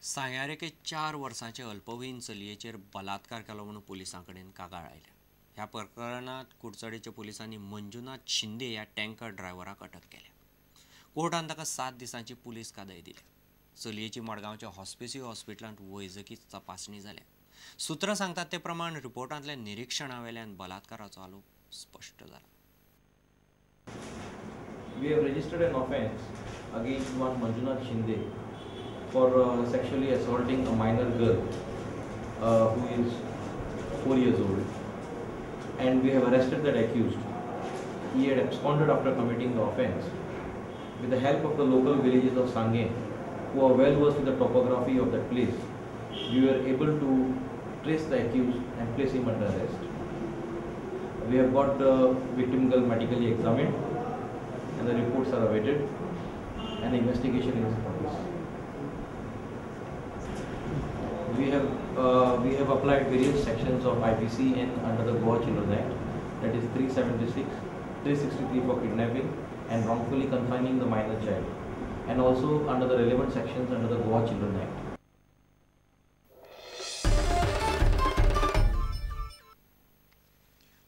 सांग्यारेके 4 वर्सांचे अल्पवयीन चलयेचेर बलात्कार केलो म्हणून पुलिसां कडेन कागाळ आयल्या। ह्या प्रकरणात कुडचडेंच्या पुलिसांनी मंजुनाथ शिंदे ह्या टँकर ड्रायव्हराक अटक केल्या। कोर्टान ताका 7 दिसांची पुलीस कादय दिली। चलयेची मडगांवच्या हॉस्पिसियो हॉस्पिटलांत वैजकी तपासणी जाल्या। सुत्रां सांगतात ते प्रमाण रिपोर्टांतल्या निरीक्षणावेल्यान बलात्काराचो आरोप स्पष्ट जाला। We have registered an offence against one Manjunath Shinde for sexually assaulting a minor girl who is 4 years old, and we have arrested that accused. He had absconded after committing the offence. With the help of the local villages of Sangye, who are well versed with the topography of that place, we were able to trace the accused and place him under arrest. We have got the victim girl medically examined, and the reports are awaited, and the investigation is in progress. We have applied various sections of IPC under the Goa Children Act, that is 376, 363 for kidnapping and wrongfully confining the minor child, and also under the relevant sections under the Goa Children Act.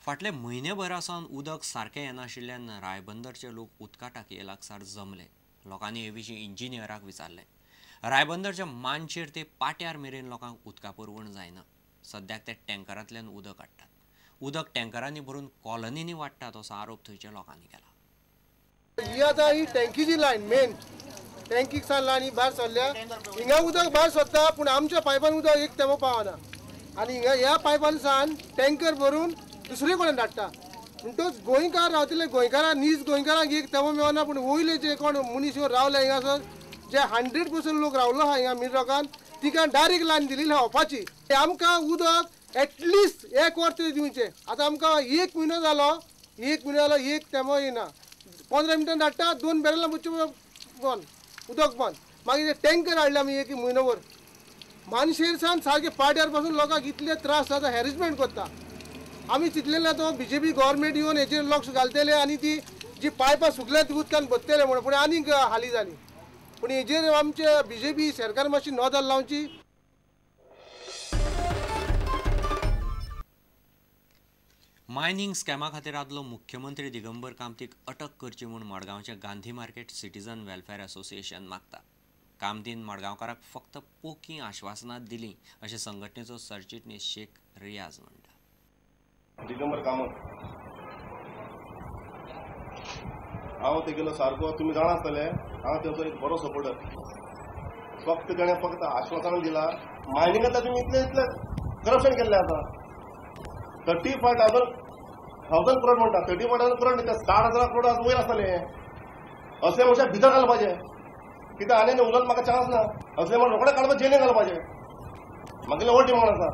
फाटले म्हयनेभरासावन उदक सारकें येनाशिल्ल्यान रायबंदरचे लोक उदका टाकये लागसार जमले। लोकांनी हे विशीं इंजिनियराक विचारले। रायबंदरच्या मानशेर ते पाट्यार मेरेन लोकांक उदका पुरवण जायना। सद्याक ते टँकरांतल्यान उदक हाडटात। उदक टँकरांनी भरून कॉलनींनी वाडटात असो आरोप थंयच्या लोकांनी केला। ही आतां ही टँकीची लायन मेन टँकीक सान लायन भायर सरल्या। हिंगा उदक भायर सरता पूण आमच्या पायपान उदक एक तेंपो पावना आनी हिंगा ह्या पायपान सान टँकर भरून दुसरे कडेन धाडटा। म्हणटच गोंयकार रावतले गोंयकारांक नीज गोंयकारांक एक तेंपो मेळना पूण वयले जे कोण मनीस रावले हिंगासर जे 100% लोक रावलो आहा हिंगा मिरगान तिका डायरेक्ट लायन दिली वचपाची। आमकां उदक एटलिस्ट 1 वर्स तरी दिवचें। आतां आमकां 1 म्हयनो जालो एक तेंपो येना। 15 मिनटां धाडटा 2 बॅरलां बंद उदक बंद। मागीर टँकर हाडले आमी 1 म्हयनोभर मानशेर सान सारके पाट्यार पासून लोकांक इतले त्रास जाता हॅरेसमेंट करता। आमी चिंतलेलें तो बीजेपी गव्हर्मेंट येवन हेचेर लक्ष घालतले आनी ती जी पायपां सुकल्या ती उदकान बसतले म्हणून पूण आनीक हाली जाली। पूण हेचेर आमचे बीजेपी सरकार मातशी नदर लावची। मायनिंग स्कॅमा खातीर आदलो मुख्यमंत्री दिगंबर कामतीक अटक करची म्हूण मडगांवचे Gandhi market citizen welfare association मागता। कामतीन मडगांवकारांक फक्त पोकी आश्वासनां दिलीं अशें संघटनेचो सरचिटणीस शेख रियाज म्हणटा। दिगंबर कामत हांव तेगेलो सारको तुमी जाणा आसतले हांव तेचो एक बरो सपोर्टर। फक्त ताणें फक्त आश्वासन दिलां मायनिंगांत तुमी इतले करप्शन केल्लें आसा। 35,000 करोड म्हणटा 35,000 करोड न्ही ते 60,000 करोड वयर आसतले। अशें म्हणल्यार भितर घालपाचें कित्याक आनी उलोवन म्हाका चान्स ना। अशें म्हण रोखडें काडपाचें जेलीन घालपाचें म्हागेलें हो डिमांड आसा।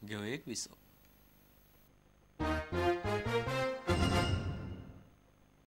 घेव एक विसो।